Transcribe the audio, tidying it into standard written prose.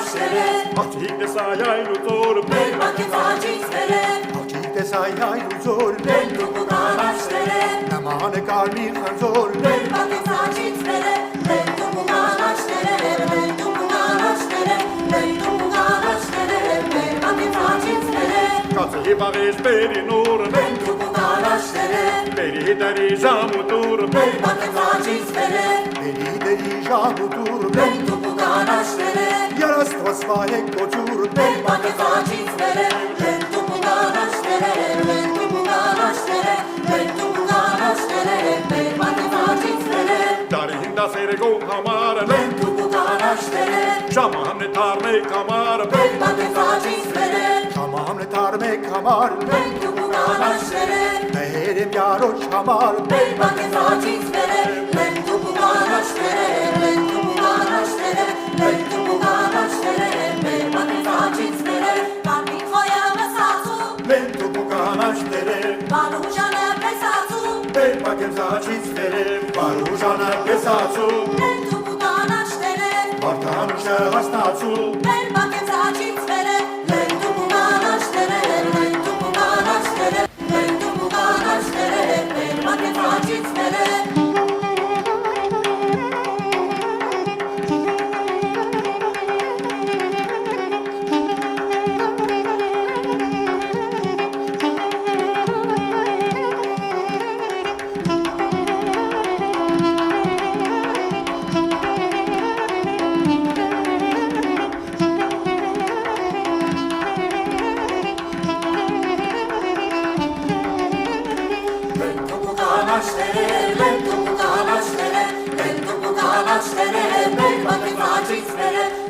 կանաչները Աղջիկ տեսայայն ու ծոր մեր բակեցաճից վերը Աղջիկ տեսայայն ու ծոր մեր դուպու կանաչները Նման է կարմիր խնձոր մեր բակեցաճից վերը մեր դուպու կանաչները մեր դուպու կանաչները մեր դուպու կանաչները մեր բակեցաճից վերը Կացի բաղես բերի նոր մեր դուպու կանաչները Բերի դարի ժամ ու տուր մեր բակեցաճից վերը Բերի դերի ժամ ու տուր մեր դուպու կանաչները Երաստված վայեք կոչուր մեր բակեցաճից վերը մեր դուպու կանաչները մեր դուպու կանաչները մեր դուպու կանաչները մեր բակեցաճից վերը Դարին դասեր գոմ համար մեր դուպու կանաչները Ժամանն է թարմեկ համար մեր բակեցաճից վերը Համամն է տարմեք համար մեր դուպու կանաչները Մեր եմ յարոչ համար մեր բակեցաճից վերը մեր դուպու կանաչները մեր դուպու կանաչները մեր դուպու կանաչները մեր բակեցաճից վերը Կարմիր խոյը մսացու Մեր դուպու կանաչները Բարուժանը պեսացու Մեր բակենզաչից վերև Բարուժանը պեսացու մեր դուպու կանաչները Վարդանուշը հասնացու մեր բակեցաճից վերը մեր դուպու կանաչները մեր դուպու կանաչները մեր դուպու կանաչները մեր բակեցաճից վերը մեր բակեցաճից վերը